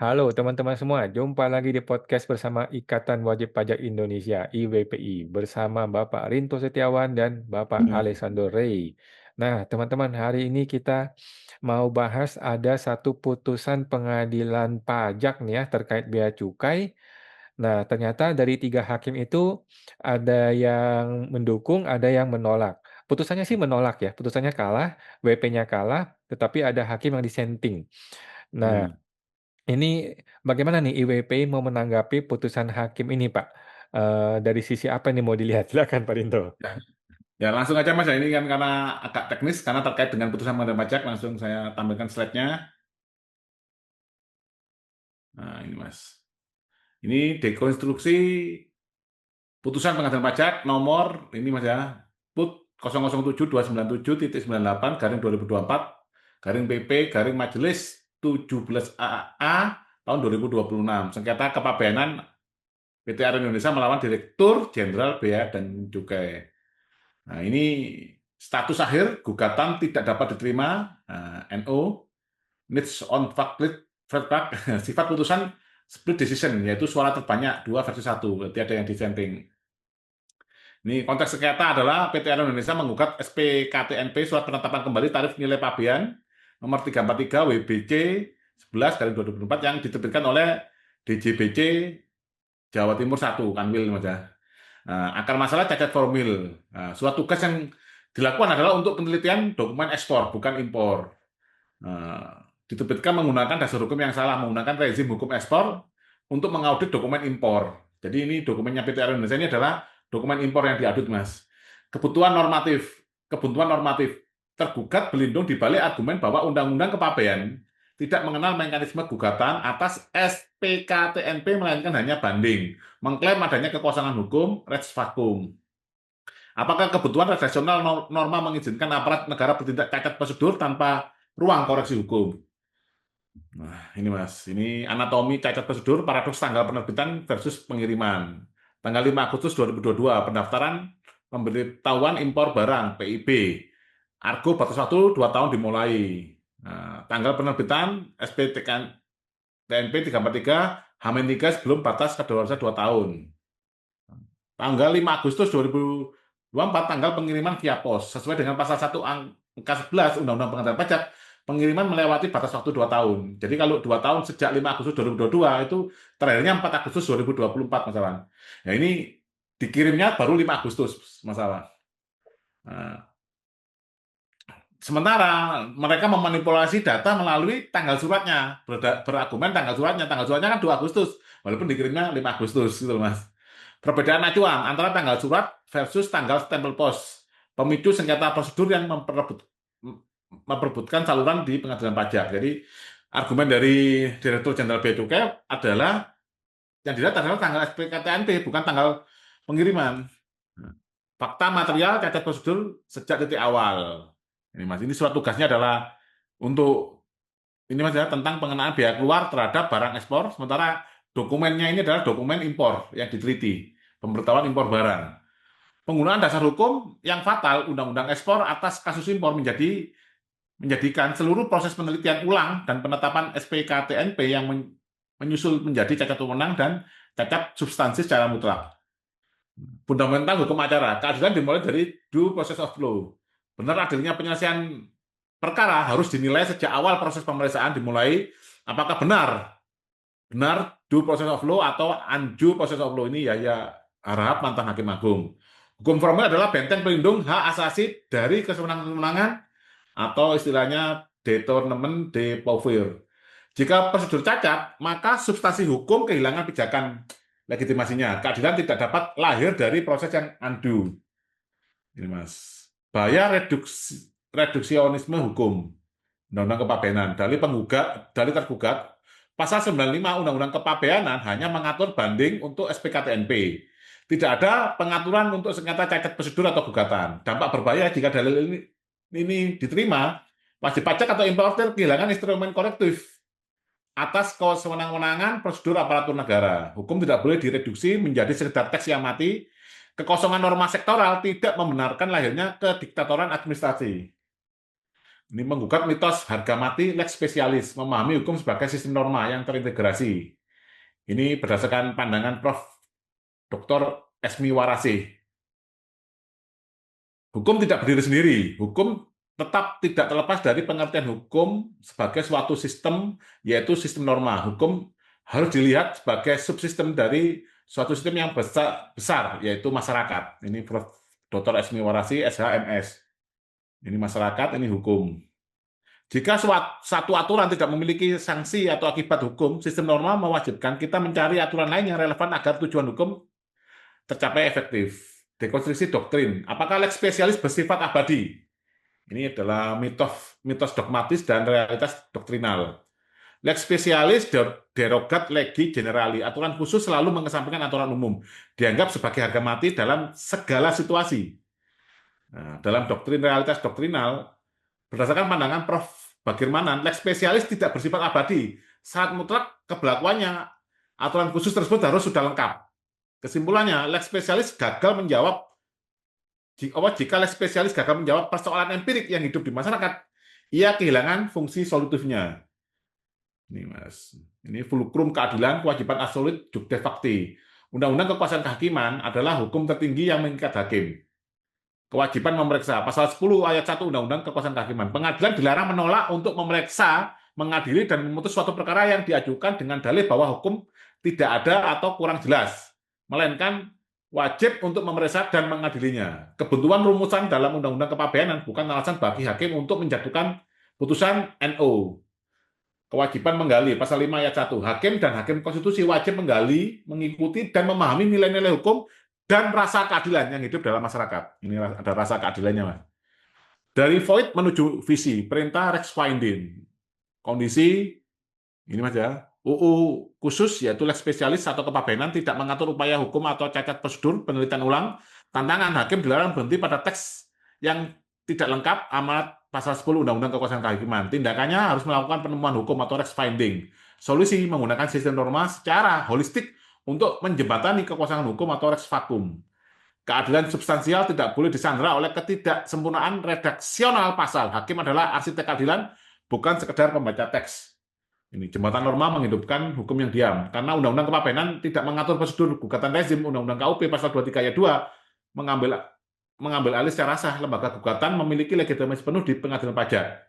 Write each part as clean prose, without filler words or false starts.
Halo teman-teman semua, jumpa lagi di podcast bersama Ikatan Wajib Pajak Indonesia (IWPI) bersama Bapak Rinto Setiawan dan Bapak Hmm. Alessandro Rey. Nah, teman-teman, hari ini kita mau bahas ada satu putusan pengadilan pajak nih ya terkait bea cukai. Nah, ternyata dari 3 hakim itu ada yang mendukung, ada yang menolak. Putusannya sih menolak ya, putusannya kalah, WP-nya kalah, tetapi ada hakim yang dissenting. Nah, Iya. ini bagaimana nih IWPI mau menanggapi putusan hakim ini, Pak? Dari sisi apa nih mau dilihat? Silakan Pak Rinto. Ya, ya, langsung aja Mas. Ya, ini kan karena agak teknis, karena terkait dengan putusan pengadilan pajak, langsung saya tampilkan slide-nya. Nah, ini Mas. Ini dekonstruksi putusan pengadilan pajak nomor, ini Mas ya, PUT 007-297-98 garing PP garing Majelis 17 AA tahun 2026. Sengketa kepabeanan PTR Indonesia melawan Direktur Jenderal Bea dan Cukai. Nah, ini status akhir gugatan tidak dapat diterima, NO, needs on fact, sifat putusan split decision, yaitu suara terbanyak 2/1, berarti ada yang dissenting. Ini konteks sengketa adalah PTR Indonesia menggugat SPKTNP surat penetapan kembali tarif nilai pabean nomor 343 WBC 11/2024 yang diterbitkan oleh DJBC Jawa Timur 1, Kanwil Mas ya. Akar masalah cacat formil. Suatu tugas yang dilakukan adalah untuk penelitian dokumen ekspor, bukan impor. Diterbitkan menggunakan dasar hukum yang salah, menggunakan rezim hukum ekspor untuk mengaudit dokumen impor. Jadi ini dokumennya PTR Indonesia ini adalah dokumen impor yang diaudit, Mas. Kebutuhan normatif. Tergugat berlindung di balik argumen bahwa Undang-Undang Kepabean tidak mengenal mekanisme gugatan atas SPKTNP melainkan hanya banding, mengklaim adanya kekosongan hukum, res vacuum. Apakah kebutuhan redaksional norma mengizinkan aparat negara bertindak cacat prosedur tanpa ruang koreksi hukum? Nah, ini Mas, ini anatomi cacat prosedur, paradoks tanggal penerbitan versus pengiriman. Tanggal 5 Agustus 2022, pendaftaran pemberitahuan impor barang, PIB. Argo batas waktu 2 tahun dimulai. Nah, tanggal penerbitan TNP 343, H-3 sebelum batas kadaluarsa 2 tahun. Tanggal 5 Agustus 2024, tanggal pengiriman via pos. Sesuai dengan pasal 1 angka 11 Undang-Undang Pengadilan Pajak, pengiriman melewati batas waktu 2 tahun. Jadi kalau 2 tahun sejak 5 Agustus 2022, itu terakhirnya 4 Agustus 2024 masalah. Ya ini dikirimnya baru 5 Agustus masalah. Nah, sementara mereka memanipulasi data melalui tanggal suratnya, berargumen tanggal suratnya kan 2 Agustus, walaupun dikirimnya 5 Agustus gitu Mas. Perbedaan acuan antara tanggal surat versus tanggal stempel pos, pemicu sengketa prosedur yang memperebutkan saluran di pengadilan pajak. Jadi argumen dari Direktur Jenderal Bea Cukai adalah yang dilihat adalah tanggal SPKTNP, bukan tanggal pengiriman. Fakta material cacat prosedur sejak titik awal. Ini Mas, ini surat tugasnya adalah untuk ini Mas ya, tentang pengenaan biaya keluar terhadap barang ekspor, sementara dokumennya ini adalah dokumen impor yang diteliti, pemberitahuan impor barang. Penggunaan dasar hukum yang fatal Undang-Undang Ekspor atas kasus impor menjadikan seluruh proses penelitian ulang dan penetapan SPKTNP yang menyusul menjadi cacat wewenang dan cacat substansi secara mutlak. Fundamental hukum acara, keadilan dimulai dari due process of law. Benar adilnya penyelesaian perkara harus dinilai sejak awal proses pemeriksaan dimulai, apakah benar due process of law atau undue process of law. Ini ya Harahap mantan Hakim Agung. Hukum formil adalah benteng pelindung hak asasi dari kesenangan atau istilahnya détournement de pouvoir. Jika prosedur cacat, maka substansi hukum kehilangan pijakan legitimasinya. Keadilan tidak dapat lahir dari proses yang undue. Ini Mas. Bahaya reduksionisme hukum. Undang-Undang Kepabeanan. Dalil tergugat, pasal 95 Undang-Undang Kepabeanan hanya mengatur banding untuk SPKTNP. Tidak ada pengaturan untuk sengketa cacat prosedur atau gugatan. Dampak berbahaya jika dalil ini diterima, wajib pajak atau importer kehilangan instrumen korektif atas kewenangan prosedur aparatur negara. Hukum tidak boleh direduksi menjadi sekedar teks yang mati. Kekosongan norma sektoral tidak membenarkan lahirnya kediktatoran administrasi. Ini menggugat mitos harga mati lex spesialis, memahami hukum sebagai sistem norma yang terintegrasi. Ini berdasarkan pandangan Prof. Dr. Esmi Warasih. Hukum tidak berdiri sendiri. Hukum tetap tidak terlepas dari pengertian hukum sebagai suatu sistem, yaitu sistem norma. Hukum harus dilihat sebagai subsistem dari suatu sistem yang besar, yaitu masyarakat. Ini Prof. Dr. Esmi Warasih, SHMS. Ini masyarakat, ini hukum. Jika satu aturan tidak memiliki sanksi atau akibat hukum, sistem norma mewajibkan kita mencari aturan lain yang relevan agar tujuan hukum tercapai efektif. Dekonstruksi doktrin. Apakah lex spesialis bersifat abadi? Ini adalah mitos dogmatis dan realitas doktrinal. Lex spesialis derogat legi generali. Aturan khusus selalu mengesampingkan aturan umum. Dianggap sebagai harga mati dalam segala situasi. Nah, dalam doktrin realitas doktrinal, berdasarkan pandangan Prof. Bagirmanan, lex spesialis tidak bersifat abadi. Saat mutlak keberlakuannya, aturan khusus tersebut harus sudah lengkap. Kesimpulannya, lex spesialis gagal menjawab jika lex spesialis gagal menjawab persoalan empirik yang hidup di masyarakat, ia kehilangan fungsi solutifnya. Ini Mas, ini fulcrum keadilan, kewajiban absolut, jugde facti. Undang-undang kekuasaan kehakiman adalah hukum tertinggi yang mengikat hakim. Kewajiban memeriksa. Pasal 10 ayat 1 Undang-Undang Kekuasaan Kehakiman. Pengadilan dilarang menolak untuk memeriksa, mengadili, dan memutus suatu perkara yang diajukan dengan dalih bahwa hukum tidak ada atau kurang jelas, melainkan wajib untuk memeriksa dan mengadilinya. Kebuntuan rumusan dalam Undang-Undang Kepabeanan bukan alasan bagi hakim untuk menjatuhkan putusan NO. Kewajiban menggali, pasal 5 ayat 1. Hakim dan hakim konstitusi wajib menggali, mengikuti, dan memahami nilai-nilai hukum dan rasa keadilan yang hidup dalam masyarakat. Ini ada rasa keadilannya, Mas. Dari void menuju visi, perintah rex finding. Kondisi, ini Mas ya, UU khusus yaitu lex spesialis atau kepabeanan tidak mengatur upaya hukum atau cacat prosedur penelitian ulang. Tantangan hakim dilarang berhenti pada teks yang tidak lengkap amanat pasal 10 Undang-Undang Kekuasaan Kehakiman. Tindakannya harus melakukan penemuan hukum atau rex finding. Solusi menggunakan sistem norma secara holistik untuk menjembatani kekuasaan hukum atau rex vakum. Keadilan substansial tidak boleh disandera oleh ketidaksempurnaan redaksional pasal. Hakim adalah arsitek keadilan, bukan sekedar pembaca teks. Ini jembatan norma menghidupkan hukum yang diam. Karena Undang-Undang Kepabeanan tidak mengatur prosedur gugatan rezim, Undang-Undang KUP pasal 23 ayat 2 mengambil alih secara sah. Lembaga gugatan memiliki legitimasi penuh di pengadilan pajak.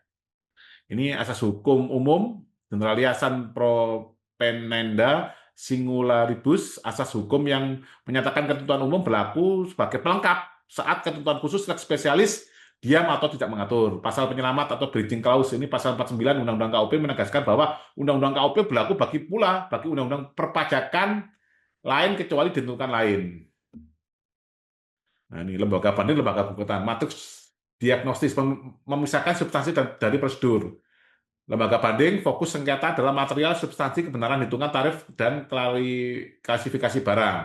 Ini asas hukum umum, generaliasan propenenda singularibus, asas hukum yang menyatakan ketentuan umum berlaku sebagai pelengkap saat ketentuan khusus lex spesialis diam atau tidak mengatur. Pasal penyelamat atau bridging clause ini pasal 49 Undang-Undang KUP menegaskan bahwa Undang-Undang KUP berlaku bagi Undang-Undang perpajakan lain kecuali ditentukan lain. Nah, ini lembaga banding, lembaga gugatan, matriks diagnostis memisahkan substansi dari prosedur. Lembaga banding fokus sengketa dalam material, substansi, kebenaran hitungan tarif, dan klasifikasi barang.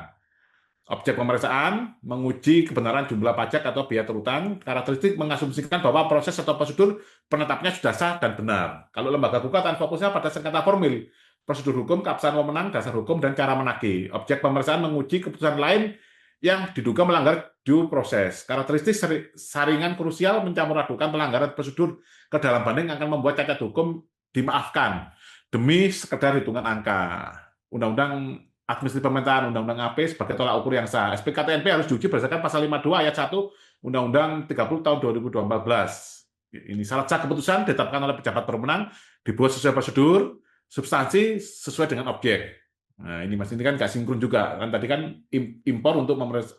Objek pemeriksaan menguji kebenaran jumlah pajak atau biaya terutang. Karakteristik mengasumsikan bahwa proses atau prosedur penetapnya sudah sah dan benar. Kalau lembaga gugatan fokusnya pada sengketa formil, prosedur hukum, keabsahan wewenang, dasar hukum, dan cara menagih. Objek pemeriksaan menguji keputusan lain yang diduga melanggar due process. Karakteristik saringan krusial mencampur adukan pelanggaran prosedur ke dalam banding akan membuat cacat hukum dimaafkan demi sekedar hitungan angka. Undang-undang Administrasi Pemerintahan, Undang-Undang AP sebagai tolak ukur yang sah. SPKTNP harus diuji berdasarkan pasal 52 ayat 1 Undang-Undang 30 tahun 2014. Ini syarat sah keputusan ditetapkan oleh pejabat berwenang, dibuat sesuai prosedur, substansi sesuai dengan objek. Nah, ini Mas, ini kan nggak sinkron juga. Kan tadi kan impor untuk memeriksa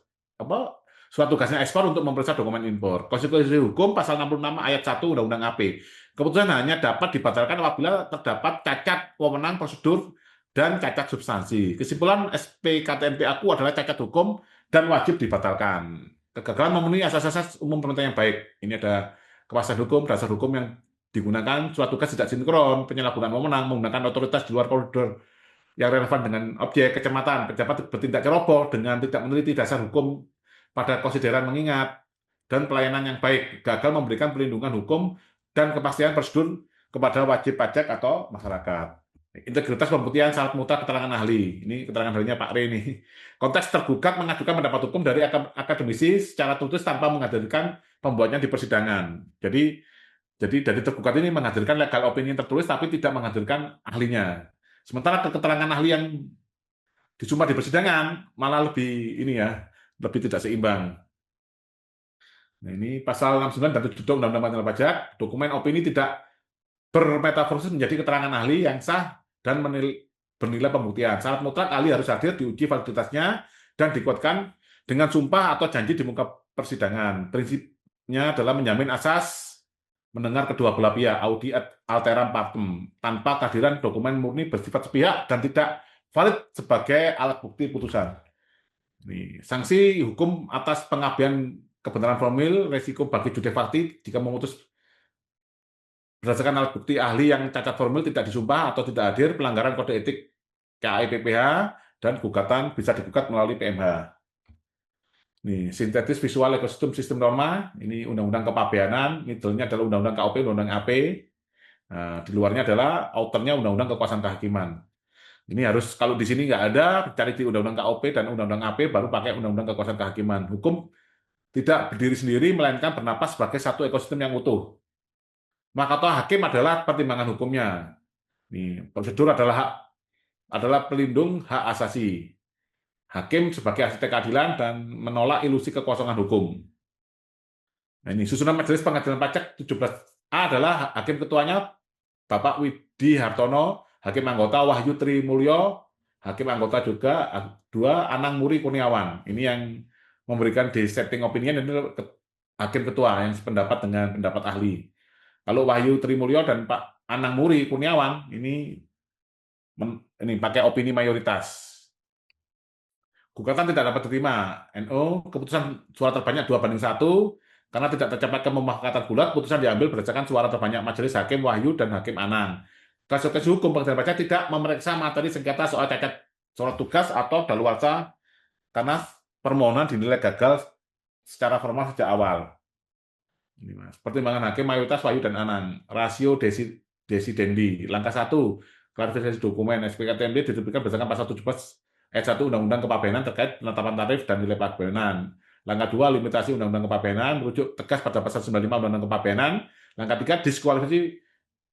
surat tugasnya ekspor untuk memeriksa dokumen impor. Konsekuensi hukum pasal 66 ayat 1 Undang-Undang AP. Keputusan hanya dapat dibatalkan apabila terdapat cacat wewenang prosedur dan cacat substansi. Kesimpulan SPKTNP aku adalah cacat hukum dan wajib dibatalkan. Kegagalan memenuhi asas-asas umum pemerintahan yang baik. Ini ada kepastian hukum, dasar hukum yang digunakan, surat tugas tidak sinkron, penyalahgunaan wewenang, menggunakan otoritas di luar koridor yang relevan dengan objek, kecamatan, pejabat bertindak ceroboh dengan tidak meneliti dasar hukum pada konsideran mengingat, dan pelayanan yang baik, gagal memberikan perlindungan hukum dan kepastian prosedur kepada wajib pajak atau masyarakat. Integritas pembuktian syarat mutlak keterangan ahli. Ini keterangan ahlinya Pak Re nih. Konteks tergugat mengajukan pendapat hukum dari akademisi secara tertulis tanpa menghadirkan pembuatnya di persidangan. Jadi Jadi dari tergugat ini menghadirkan legal opinion tertulis tapi tidak menghadirkan ahlinya. Sementara keterangan ahli yang disumpah di persidangan malah lebih ini ya, lebih tidak seimbang. Nah, ini pasal 69 dan 72 Undang-Undang Pengadilan Pajak, dokumen opini tidak bermetaforsis menjadi keterangan ahli yang sah dan bernilai pembuktian. Syarat mutlak ahli harus hadir, diuji validitasnya, dan dikuatkan dengan sumpah atau janji di muka persidangan. Prinsipnya adalah menjamin asas mendengar kedua belah pihak, audi et alteram partem, tanpa kehadiran dokumen murni bersifat sepihak dan tidak valid sebagai alat bukti putusan. Nih, sanksi hukum atas pengabaian kebenaran formil, resiko bagi judek fakti jika memutus berdasarkan alat bukti ahli yang cacat formil, tidak disumpah atau tidak hadir, pelanggaran kode etik KAI PPH, dan gugatan bisa digugat melalui PMH. Nih, sintetis visual ekosistem sistem norma, ini undang-undang kepabeanan, middle-nya adalah undang-undang KOP, undang-undang AP, nah, di luarnya adalah outernya undang-undang kekuasaan kehakiman. Ini harus, kalau di sini nggak ada, cari di undang-undang KOP dan undang-undang AP, baru pakai undang-undang kekuasaan kehakiman. Hukum tidak berdiri sendiri, melainkan bernapas sebagai satu ekosistem yang utuh. Maka hakim adalah pertimbangan hukumnya. Nih, prosedur adalah pelindung hak asasi. Hakim sebagai arsitek keadilan dan menolak ilusi kekosongan hukum. Nah, ini susunan Majelis Pengadilan Pajak 17A adalah hakim ketuanya Bapak Widi Hartono, hakim anggota Wahyu Trimulyo, hakim anggota juga dua Anang Muri Kurniawan. Ini yang memberikan dissenting opinion, ini hakim ketua yang sependapat dengan pendapat ahli. Kalau Wahyu Trimulyo dan Pak Anang Muri Kurniawan ini pakai opini mayoritas. Gugatan tidak dapat diterima. NO, keputusan suara terbanyak 2-1, karena tidak tercapai kesepakatan bulat, putusan diambil berdasarkan suara terbanyak majelis hakim Wahyu dan hakim Anang. Kasus hukum pengadilan pajak tidak memeriksa materi sengketa soal cacat surat tugas atau daluarsa karena permohonan dinilai gagal secara formal sejak awal. Ini Mas. Pertimbangan hakim mayoritas Wahyu dan Anang. Rasio desidendi. Langkah 1, klarifikasi dokumen SPKTMP diterbitkan berdasarkan pasal 17 ayat 1 Undang-Undang Kepabeanan terkait penetapan tarif dan nilai pabeanan. Langkah 2, limitasi Undang-Undang Kepabeanan, merujuk tegas pada pasal 95 Undang-Undang Kepabeanan. Langkah 3, diskualifikasi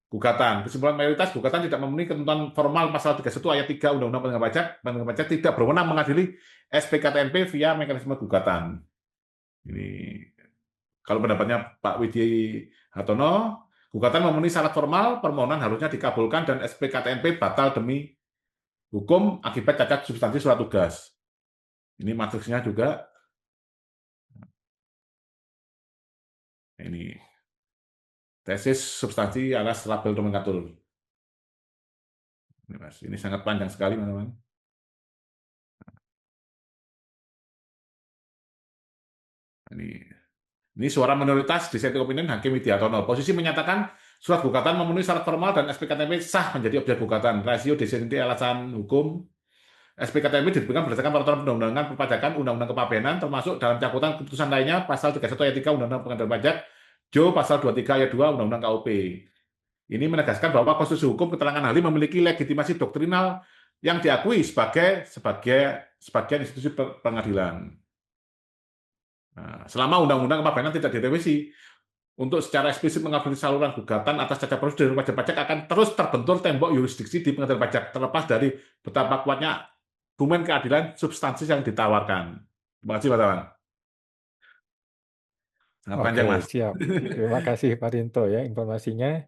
gugatan. Kesimpulan mayoritas, gugatan tidak memenuhi ketentuan formal pasal 31 ayat 3 Undang-Undang Pengadilan Pajak. Pengadilan Pajak tidak berwenang mengadili SPKTMP via mekanisme gugatan. Ini kalau pendapatnya Pak Widi Hartono, gugatan memenuhi syarat formal, permohonan harusnya dikabulkan dan SPKTMP batal demi hukum akibat cacat substansi surat tugas. Ini matriksnya juga. Ini tesis substansi alias label nomenklatur. Ini, Mas. Ini sangat panjang sekali, teman-teman. Ini suara minoritas dissenting opinion Hakim Widiartono. Posisi menyatakan surat gugatan memenuhi syarat formal dan SPKTMP sah menjadi objek gugatan. Rasio dissenting alasan hukum. SPKTMP diterbitkan berdasarkan peraturan perundang-undangan perpajakan, undang-undang kepabeanan, termasuk dalam cakupan keputusan lainnya, pasal 31 ayat 3 Undang-Undang Pengadilan Pajak, Jo pasal 23 ayat 2 Undang-Undang KUP. Ini menegaskan bahwa konstitusi hukum keterangan ahli memiliki legitimasi doktrinal yang diakui sebagai institusi pengadilan. Nah, selama Undang-Undang Kepabeanan tidak direvisi, untuk secara eksplisit mengabaikan saluran gugatan atas cacat prosedur wajib pajak akan terus terbentur tembok yurisdiksi di pengadilan pajak, terlepas dari betapa kuatnya argumen keadilan substansi yang ditawarkan. Terima kasih, Pak Tawan. Sangat Oke, panjang, Mas. siap. Terima kasih Pak Rinto ya informasinya.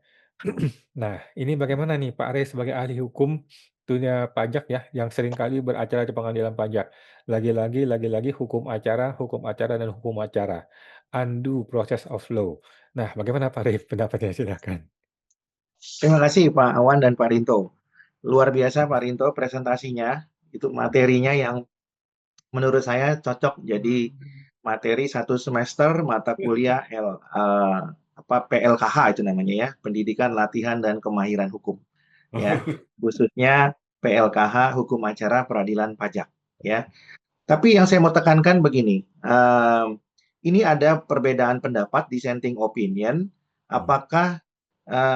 Nah, ini bagaimana nih Pak Aris sebagai ahli hukum dunia pajak ya, yang seringkali beracara di pengadilan pajak. Lagi-lagi hukum acara dan hukum acara. Undo process of law. Nah, bagaimana Pak Arif pendapatnya? Silakan. Terima kasih Pak Awan dan Pak Rinto. Luar biasa Pak Rinto presentasinya, itu materinya yang menurut saya cocok jadi materi satu semester mata kuliah PLKH itu namanya ya, Pendidikan Latihan dan Kemahiran Hukum. Ya, khususnya PLKH Hukum Acara Peradilan Pajak. Ya, tapi yang saya mau tekankan begini, ini ada perbedaan pendapat, dissenting opinion, apakah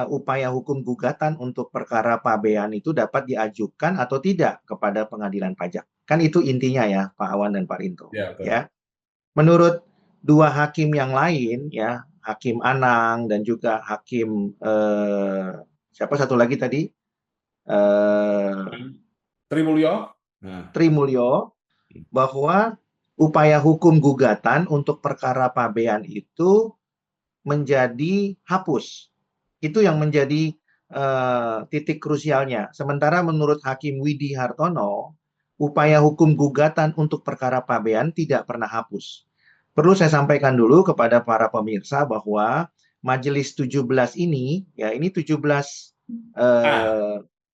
upaya hukum gugatan untuk perkara pabean itu dapat diajukan atau tidak kepada pengadilan pajak. Kan itu intinya ya, Pak Awan dan Pak Rinto. Ya, betul. Ya. Menurut dua hakim yang lain, ya, Hakim Anang dan juga Hakim siapa satu lagi tadi eh, Trimulyo. Nah, Trimulyo, bahwa upaya hukum gugatan untuk perkara pabean itu menjadi hapus. Itu yang menjadi titik krusialnya. Sementara menurut Hakim Widi Hartono, upaya hukum gugatan untuk perkara pabean tidak pernah hapus. Perlu saya sampaikan dulu kepada para pemirsa bahwa Majelis 17 ini, ya ini 17 A.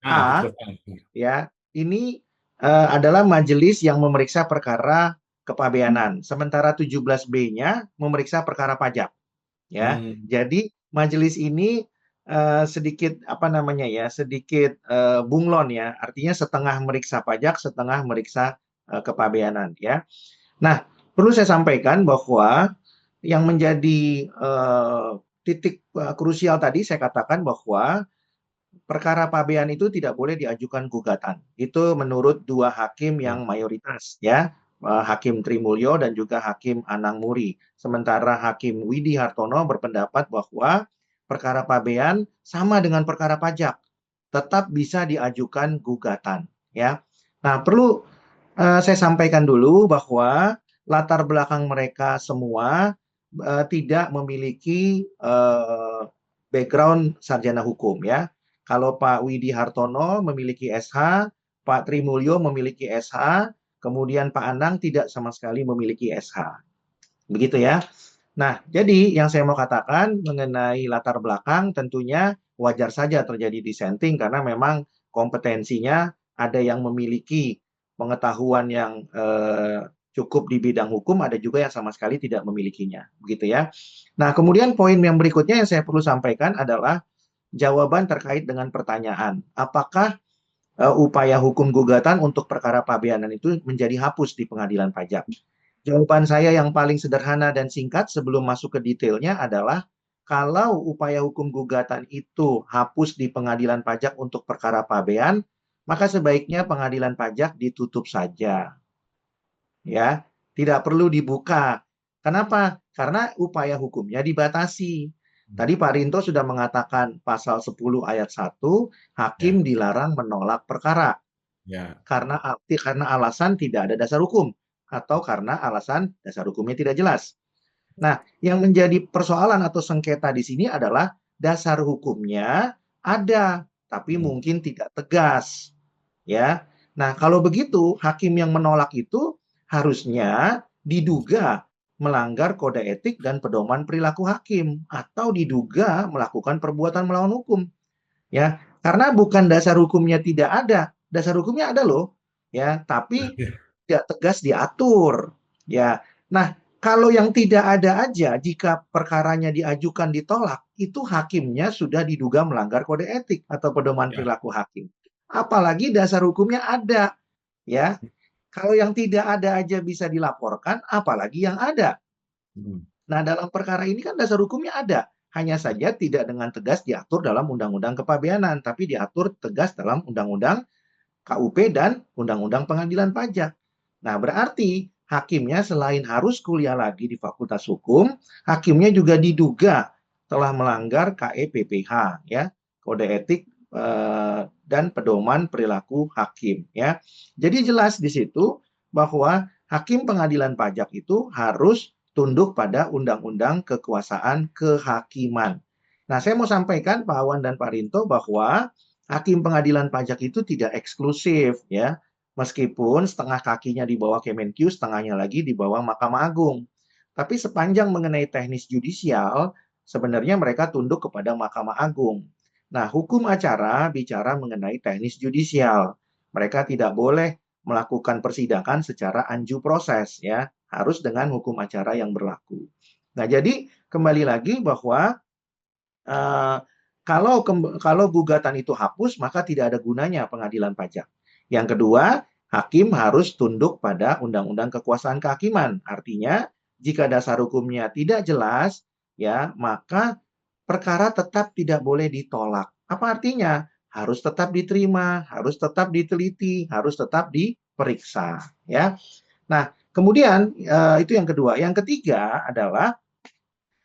A, 17 A. ya ini adalah majelis yang memeriksa perkara kepabeanan. Sementara 17B-nya memeriksa perkara pajak. Ya, Hmm. jadi majelis ini sedikit apa namanya ya, sedikit bunglon ya. Artinya setengah meriksa pajak, setengah meriksa kepabeanan ya. Nah, perlu saya sampaikan bahwa yang menjadi titik krusial tadi saya katakan bahwa perkara pabean itu tidak boleh diajukan gugatan. Itu menurut dua hakim yang mayoritas ya, Hakim Trimulyo dan juga Hakim Anang Muri. Sementara Hakim Widi Hartono berpendapat bahwa perkara pabean sama dengan perkara pajak, tetap bisa diajukan gugatan ya. Nah, perlu saya sampaikan dulu bahwa latar belakang mereka semua tidak memiliki background sarjana hukum ya. Kalau Pak Widi Hartono memiliki SH, Pak Trimulyo memiliki SH, kemudian Pak Anang tidak sama sekali memiliki SH. Begitu ya. Nah, jadi yang saya mau katakan mengenai latar belakang tentunya wajar saja terjadi dissenting karena memang kompetensinya ada yang memiliki pengetahuan yang cukup di bidang hukum, ada juga yang sama sekali tidak memilikinya. Begitu ya. Nah, kemudian poin yang berikutnya yang saya perlu sampaikan adalah jawaban terkait dengan pertanyaan, apakah upaya hukum gugatan untuk perkara pabeanan itu menjadi hapus di pengadilan pajak? Jawaban saya yang paling sederhana dan singkat sebelum masuk ke detailnya adalah kalau upaya hukum gugatan itu hapus di pengadilan pajak untuk perkara pabean, maka sebaiknya pengadilan pajak ditutup saja. Ya, tidak perlu dibuka. Kenapa? Karena upaya hukumnya dibatasi. Tadi Pak Rinto sudah mengatakan pasal 10 ayat 1, hakim Ya, dilarang menolak perkara ya, karena alasan tidak ada dasar hukum atau karena alasan dasar hukumnya tidak jelas. Nah, yang menjadi persoalan atau sengketa di sini adalah dasar hukumnya ada, tapi mungkin tidak tegas. Ya. Nah, kalau begitu, hakim yang menolak itu harusnya diduga melanggar kode etik dan pedoman perilaku hakim atau diduga melakukan perbuatan melawan hukum. Ya, karena bukan dasar hukumnya tidak ada, dasar hukumnya ada loh. Ya, tapi tidak tegas diatur. Ya. Nah, kalau yang tidak ada aja, jika perkaranya diajukan ditolak, itu hakimnya sudah diduga melanggar kode etik atau pedoman ya. perilaku hakim. Apalagi dasar hukumnya ada, ya. Kalau yang tidak ada aja bisa dilaporkan, apalagi yang ada. Hmm. Nah, dalam perkara ini kan dasar hukumnya ada. Hanya saja tidak dengan tegas diatur dalam Undang-Undang Kepabeanan, tapi diatur tegas dalam Undang-Undang KUP dan Undang-Undang Pengadilan Pajak. Nah, berarti hakimnya selain harus kuliah lagi di Fakultas Hukum, hakimnya juga diduga telah melanggar KEPPH, ya, Kode Etik dan Pedoman Perilaku Hakim, ya. Jadi jelas di situ bahwa hakim pengadilan pajak itu harus tunduk pada Undang-Undang Kekuasaan Kehakiman. Nah, saya mau sampaikan Pak Awan dan Pak Rinto bahwa hakim pengadilan pajak itu tidak eksklusif ya. Meskipun setengah kakinya di bawah Kemenkyu, setengahnya lagi di bawah Mahkamah Agung. Tapi sepanjang mengenai teknis judisial, sebenarnya mereka tunduk kepada Mahkamah Agung. Nah, hukum acara bicara mengenai teknis judisial. Mereka tidak boleh melakukan persidangan secara unju proses ya, harus dengan hukum acara yang berlaku. Nah, jadi kembali lagi bahwa uh, kalau gugatan itu hapus, maka tidak ada gunanya pengadilan pajak. Yang kedua, hakim harus tunduk pada Undang-Undang Kekuasaan Kehakiman. Artinya, jika dasar hukumnya tidak jelas, ya maka perkara tetap tidak boleh ditolak. Apa artinya? Harus tetap diterima, harus tetap diteliti, harus tetap diperiksa. Ya. Nah, kemudian itu yang kedua. Yang ketiga adalah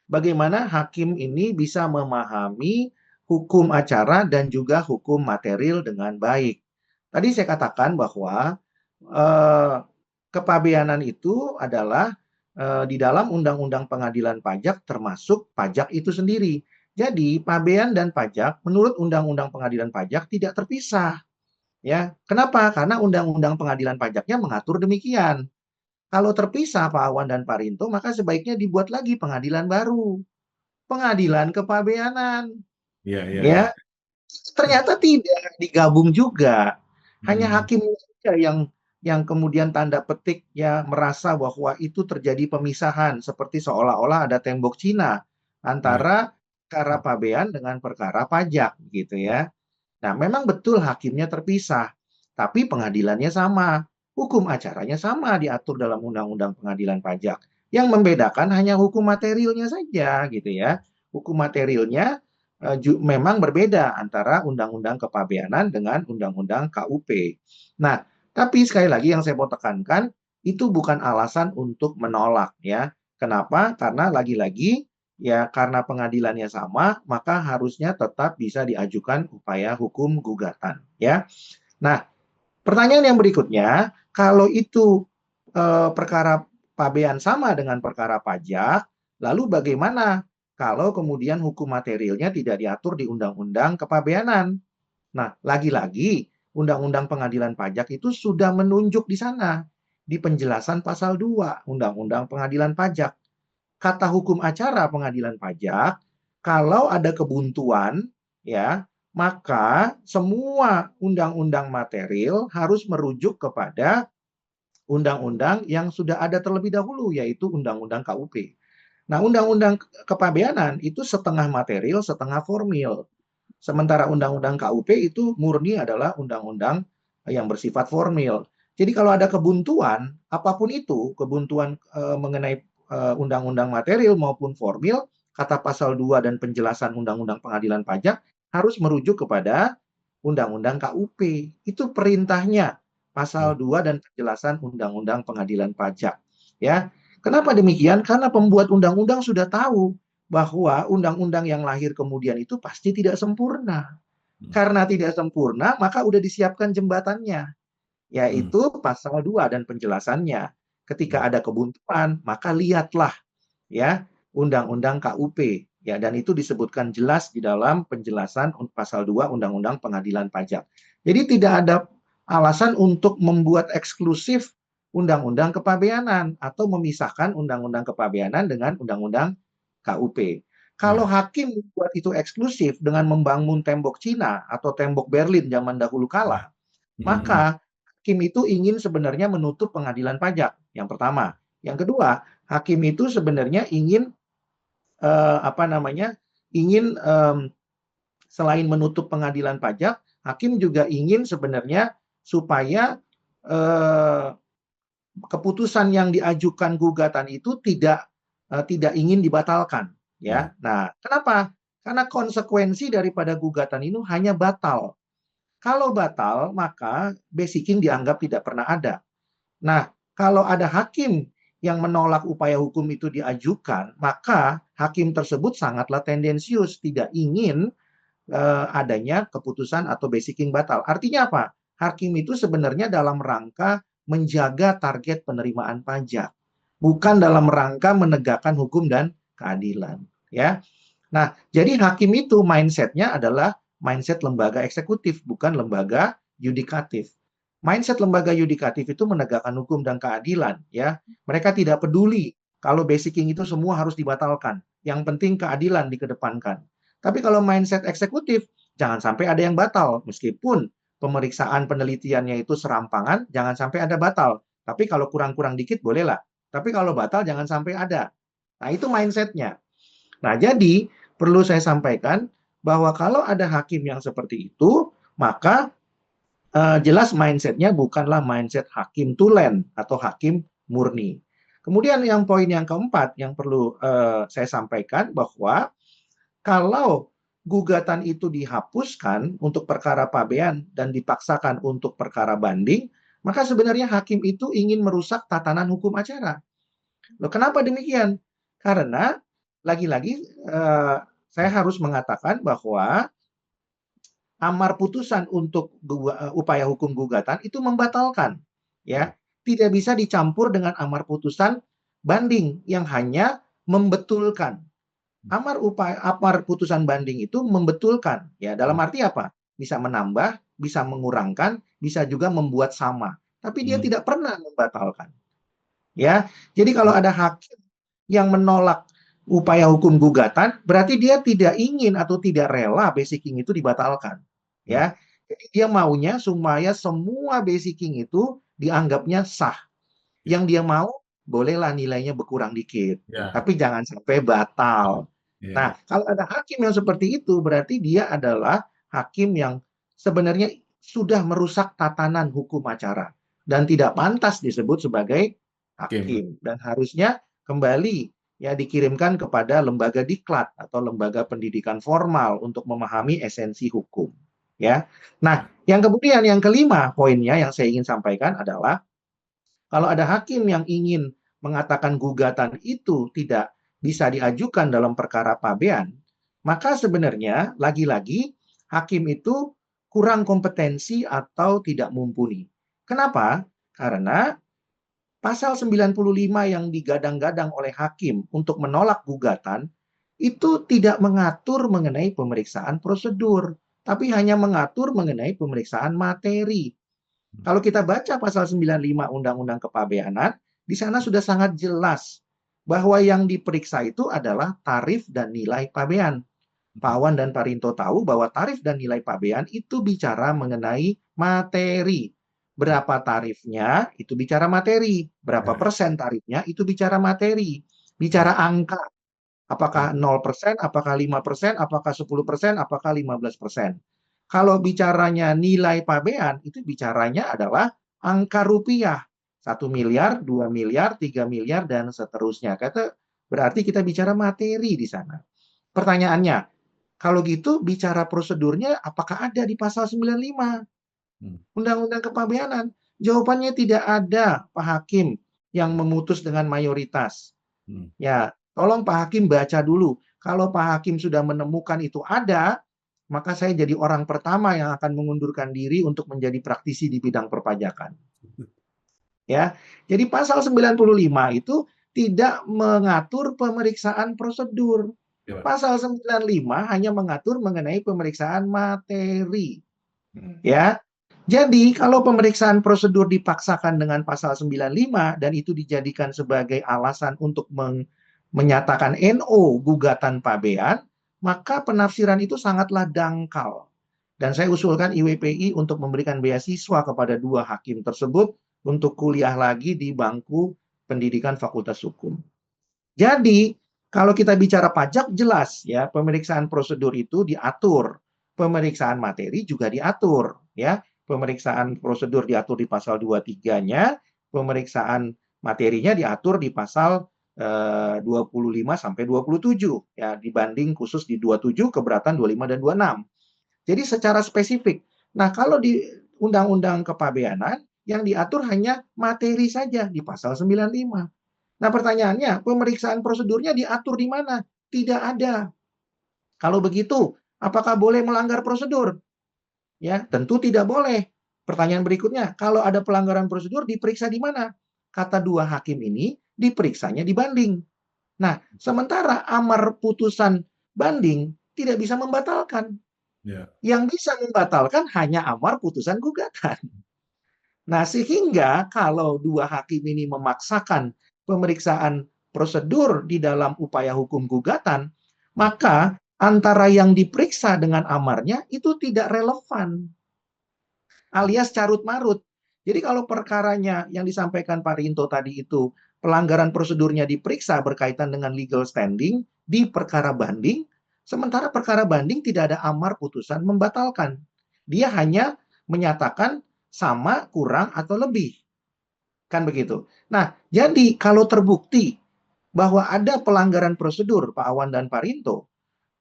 bagaimana hakim ini bisa memahami hukum acara dan juga hukum material dengan baik. Tadi saya katakan bahwa eh, kepabeanan itu adalah di dalam Undang-Undang Pengadilan Pajak termasuk pajak itu sendiri. Jadi pabean dan pajak menurut Undang-Undang Pengadilan Pajak tidak terpisah. Ya, kenapa? Karena Undang-Undang Pengadilan Pajaknya mengatur demikian. Kalau terpisah Pak Awan dan Pak Rinto, maka sebaiknya dibuat lagi pengadilan baru, pengadilan kepabeanan. Iya, iya, iya. Ya, ternyata tidak digabung juga. Hanya Hmm. hakim saja yang kemudian tanda petik ya merasa bahwa itu terjadi pemisahan seperti seolah-olah ada tembok Cina Ya. antara perkara pabean dengan perkara pajak gitu ya. Nah, memang betul hakimnya terpisah, tapi pengadilannya sama. Hukum acaranya sama diatur dalam Undang-Undang Pengadilan Pajak. Yang membedakan hanya hukum materialnya saja gitu ya. Hukum materialnya memang berbeda antara Undang-Undang Kepabeanan dengan Undang-Undang KUP. Nah, tapi sekali lagi yang saya mau tekankan itu bukan alasan untuk menolak ya. Kenapa? Karena lagi-lagi ya karena pengadilannya sama, maka harusnya tetap bisa diajukan upaya hukum gugatan ya. Nah, pertanyaan yang berikutnya, kalau itu perkara pabean sama dengan perkara pajak, lalu bagaimana kalau kemudian hukum materialnya tidak diatur di Undang-Undang Kepabeanan? Nah, lagi-lagi Undang-Undang Pengadilan Pajak itu sudah menunjuk di sana di penjelasan pasal 2 Undang-Undang Pengadilan Pajak. Kata hukum acara pengadilan pajak, kalau ada kebuntuan, ya, maka semua undang-undang material harus merujuk kepada undang-undang yang sudah ada terlebih dahulu, yaitu Undang-Undang KUP. Nah, Undang-Undang Kepabeanan itu setengah material, setengah formil. Sementara Undang-Undang KUP itu murni adalah undang-undang yang bersifat formil. Jadi kalau ada kebuntuan, apapun itu, kebuntuan mengenai undang-undang material maupun formil, kata pasal 2 dan penjelasan Undang-Undang Pengadilan Pajak harus merujuk kepada Undang-Undang KUP. Itu perintahnya pasal 2 dan penjelasan Undang-Undang Pengadilan Pajak. Ya, kenapa demikian? Karena pembuat undang-undang sudah tahu bahwa undang-undang yang lahir kemudian itu pasti tidak sempurna. Karena tidak sempurna, maka udah disiapkan jembatannya, Hmm. yaitu pasal 2 dan penjelasannya. Ketika ada kebuntuan, maka lihatlah ya Undang-Undang KUP ya, dan itu disebutkan jelas di dalam penjelasan pasal 2 Undang-Undang Pengadilan Pajak. Jadi tidak ada alasan untuk membuat eksklusif Undang-Undang Kepabeanan atau memisahkan Undang-Undang Kepabeanan dengan Undang-Undang KUP. Kalau Ya. hakim membuat itu eksklusif dengan membangun tembok Cina atau tembok Berlin zaman dahulu Ya. kala, Hmm. maka hakim itu ingin sebenarnya menutup pengadilan pajak. Yang pertama. Yang kedua, hakim itu sebenarnya ingin apa namanya? Ingin selain menutup pengadilan pajak, hakim juga ingin sebenarnya supaya eh, keputusan yang diajukan gugatan itu tidak ingin dibatalkan Ya. ya. Nah, kenapa? Karena konsekuensi daripada gugatan ini hanya batal. Kalau batal, maka basicking dianggap tidak pernah ada. Nah, kalau ada hakim yang menolak upaya hukum itu diajukan, maka hakim tersebut sangatlah tendensius, tidak ingin adanya keputusan atau basicking batal. Artinya apa? Hakim itu sebenarnya dalam rangka menjaga target penerimaan pajak, bukan dalam rangka menegakkan hukum dan keadilan. Ya, nah jadi hakim itu mindsetnya adalah mindset lembaga eksekutif, bukan lembaga yudikatif. Mindset lembaga yudikatif itu menegakkan hukum dan keadilan. Ya, mereka tidak peduli kalau basicking itu semua harus dibatalkan. Yang penting keadilan dikedepankan. Tapi kalau mindset eksekutif, jangan sampai ada yang batal. Meskipun pemeriksaan penelitiannya itu serampangan, jangan sampai ada batal. Tapi kalau kurang-kurang dikit bolehlah. Tapi kalau batal jangan sampai ada. Nah, itu mindsetnya. Nah, jadi perlu saya sampaikan bahwa kalau ada hakim yang seperti itu, maka jelas mindsetnya bukanlah mindset hakim tulen atau hakim murni. Kemudian yang poin yang keempat yang perlu saya sampaikan bahwa kalau gugatan itu dihapuskan untuk perkara pabean dan dipaksakan untuk perkara banding, maka sebenarnya hakim itu ingin merusak tatanan hukum acara. Loh, kenapa demikian? Karena lagi-lagi saya harus mengatakan bahwa amar putusan untuk upaya hukum gugatan itu membatalkan, ya. Tidak bisa dicampur dengan amar putusan banding yang hanya membetulkan. Amar putusan banding itu membetulkan, ya. Dalam arti apa? Bisa menambah, bisa mengurangkan, bisa juga membuat sama. Tapi dia tidak pernah membatalkan, ya. Jadi kalau ada hakim yang menolak upaya hukum gugatan, berarti dia tidak ingin atau tidak rela basicking itu dibatalkan, ya. Jadi dia maunya supaya semua basicking itu dianggapnya sah. Yang dia mau bolehlah nilainya berkurang dikit, Ya, tapi jangan sampai batal. ya, Nah, kalau ada hakim yang seperti itu, berarti dia adalah hakim yang sebenarnya sudah merusak tatanan hukum acara dan tidak pantas disebut sebagai hakim. hakim dan harusnya kembali ya dikirimkan kepada lembaga diklat atau lembaga pendidikan formal untuk memahami esensi hukum, ya. Nah, yang kemudian yang kelima poinnya yang saya ingin sampaikan adalah kalau ada hakim yang ingin mengatakan gugatan itu tidak bisa diajukan dalam perkara pabean, maka sebenarnya lagi-lagi hakim itu kurang kompetensi atau tidak mumpuni. Kenapa? Karena pasal 95 yang digadang-gadang oleh hakim untuk menolak gugatan itu tidak mengatur mengenai pemeriksaan prosedur, tapi hanya mengatur mengenai pemeriksaan materi. Kalau kita baca pasal 95 Undang-Undang Kepabeanan, di sana sudah sangat jelas bahwa yang diperiksa itu adalah tarif dan nilai pabean. Pak Awan dan Pak Rinto tahu bahwa tarif dan nilai pabean itu bicara mengenai materi. Berapa tarifnya itu bicara materi. Berapa Ya, persen tarifnya itu bicara materi. Bicara angka. Apakah 0%, apakah 5%, apakah 10%, apakah 15%. Kalau bicaranya nilai pabean, itu bicaranya adalah angka rupiah. 1 miliar, 2 miliar, 3 miliar, dan seterusnya. Berarti kita bicara materi di sana. Pertanyaannya, kalau gitu bicara prosedurnya apakah ada di pasal 95 Undang-Undang Kepabeanan? Jawabannya tidak ada, Pak Hakim, yang memutus dengan mayoritas. Ya, tolong Pak Hakim baca dulu. Kalau Pak Hakim sudah menemukan itu ada, maka saya jadi orang pertama yang akan mengundurkan diri untuk menjadi praktisi di bidang perpajakan. Ya. Jadi pasal 95 itu tidak mengatur pemeriksaan prosedur. ya, Pak. Pasal 95 hanya mengatur mengenai pemeriksaan materi. Ya. Jadi kalau pemeriksaan prosedur dipaksakan dengan pasal 95 dan itu dijadikan sebagai alasan untuk menyatakan NO gugatan pabean, maka penafsiran itu sangatlah dangkal. Dan saya usulkan IWPI untuk memberikan beasiswa kepada dua hakim tersebut untuk kuliah lagi di bangku pendidikan Fakultas Hukum. Jadi, kalau kita bicara pajak jelas ya, pemeriksaan prosedur itu diatur. Pemeriksaan materi juga diatur ya. Pemeriksaan prosedur diatur di pasal 23-nya, pemeriksaan materinya diatur di pasal 25 sampai 27 ya, dibanding khusus di 27 keberatan 25 dan 26. Jadi secara spesifik. Nah, kalau di Undang-Undang Kepabeanan yang diatur hanya materi saja di pasal 95. Nah, pertanyaannya, pemeriksaan prosedurnya diatur di mana? Tidak ada. Kalau begitu, apakah boleh melanggar prosedur? Ya, tentu tidak boleh. Pertanyaan berikutnya, kalau ada pelanggaran prosedur diperiksa di mana? Kata dua hakim ini, diperiksanya di banding. Nah, sementara amar putusan banding tidak bisa membatalkan. Ya, Yang bisa membatalkan hanya amar putusan gugatan. Nah, sehingga kalau dua hakim ini memaksakan pemeriksaan prosedur di dalam upaya hukum gugatan, maka antara yang diperiksa dengan amarnya itu tidak relevan, alias carut marut. Jadi kalau perkaranya yang disampaikan Pak Rinto tadi itu pelanggaran prosedurnya diperiksa berkaitan dengan legal standing di perkara banding, sementara perkara banding tidak ada amar putusan membatalkan. Dia hanya menyatakan sama, kurang, atau lebih. Kan begitu. Nah, jadi kalau terbukti bahwa ada pelanggaran prosedur Pak Awan dan Pak Rinto,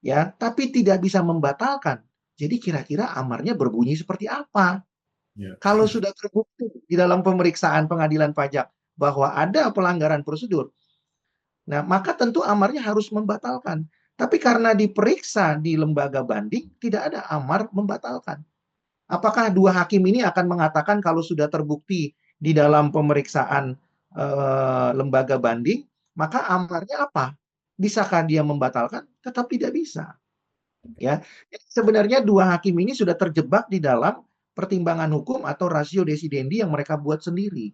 ya, tapi tidak bisa membatalkan. Jadi kira-kira amarnya berbunyi seperti apa? ya, Kalau sudah terbukti di dalam pemeriksaan pengadilan pajak bahwa ada pelanggaran prosedur, Nah, maka tentu amarnya harus membatalkan. Tapi karena diperiksa di lembaga banding, tidak ada amar membatalkan. Apakah dua hakim ini akan mengatakan kalau sudah terbukti di dalam pemeriksaan lembaga banding, maka amarnya apa? Bisakah dia membatalkan? Tetap tidak bisa. Ya, sebenarnya dua hakim ini sudah terjebak di dalam pertimbangan hukum atau rasio desidendi yang mereka buat sendiri.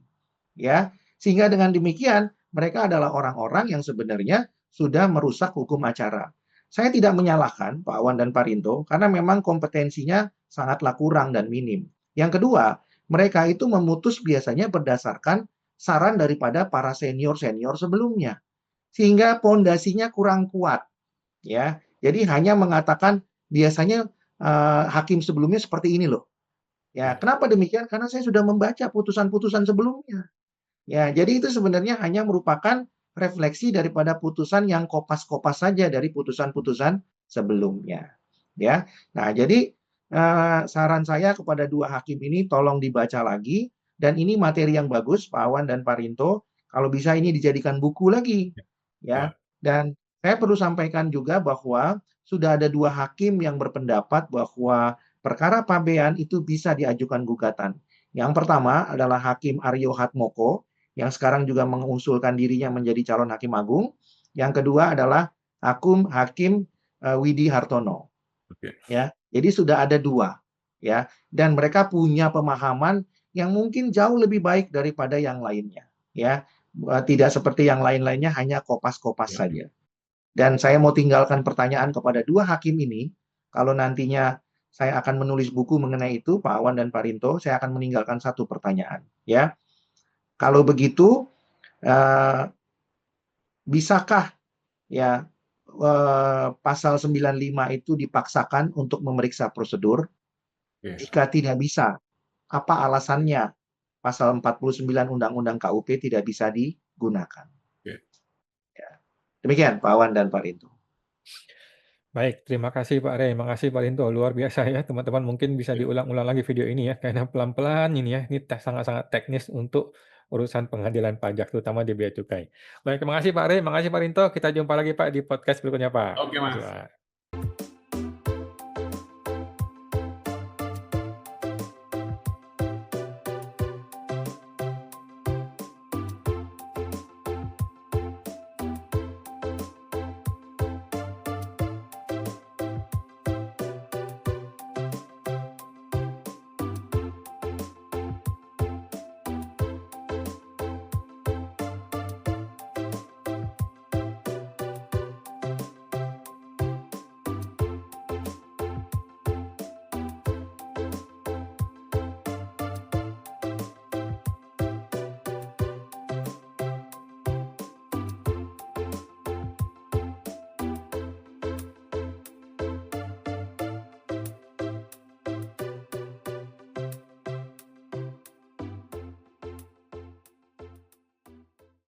Ya, sehingga dengan demikian mereka adalah orang-orang yang sebenarnya sudah merusak hukum acara. Saya tidak menyalahkan Pak Awan dan Pak Rinto karena memang kompetensinya sangatlah kurang dan minim. Yang kedua, mereka itu memutus biasanya berdasarkan saran daripada para senior-senior sebelumnya. Sehingga pondasinya kurang kuat, ya. Jadi hanya mengatakan biasanya hakim sebelumnya seperti ini loh. Ya, kenapa demikian? Karena saya sudah membaca putusan-putusan sebelumnya. Ya, jadi itu sebenarnya hanya merupakan refleksi daripada putusan yang kopas-kopas saja dari putusan-putusan sebelumnya. Ya, nah jadi saran saya kepada dua hakim ini tolong dibaca lagi dan ini materi yang bagus Pak Awan dan Pak Rinto. Kalau bisa ini dijadikan buku lagi, ya. Ya. Dan saya perlu sampaikan juga bahwa sudah ada dua hakim yang berpendapat bahwa perkara pabean itu bisa diajukan gugatan. Yang pertama adalah Hakim Aryo Hatmoko yang sekarang juga mengusulkan dirinya menjadi calon hakim agung. Yang kedua adalah Hakim Widi Hartono. Oke. Ya, jadi sudah ada dua, ya, dan mereka punya pemahaman yang mungkin jauh lebih baik daripada yang lainnya, ya, tidak seperti yang lain-lainnya hanya kopas-kopas Ya. saja. Dan saya mau tinggalkan pertanyaan kepada dua hakim ini, kalau nantinya saya akan menulis buku mengenai itu, Pak Awan dan Pak Rinto, saya akan meninggalkan satu pertanyaan, ya. Kalau begitu, bisakah ya pasal 95 itu dipaksakan untuk memeriksa prosedur? Oke. Jika tidak bisa, apa alasannya pasal 49 Undang-Undang KUP tidak bisa digunakan? Oke. Ya. Demikian Pak Awan dan Pak Rinto. Baik, terima kasih Pak Rey, makasih Pak Rinto, luar biasa ya teman-teman mungkin bisa Ya. diulang-ulang lagi video ini ya, karena pelan-pelan ini ya, ini sangat-sangat teknis untuk urusan pengadilan pajak terutama di bea cukai. Baik, terima kasih Pak Rey, makasih Pak Rinto, kita jumpa lagi Pak di podcast berikutnya Pak. Oke, Terima kasih Mas. Pak.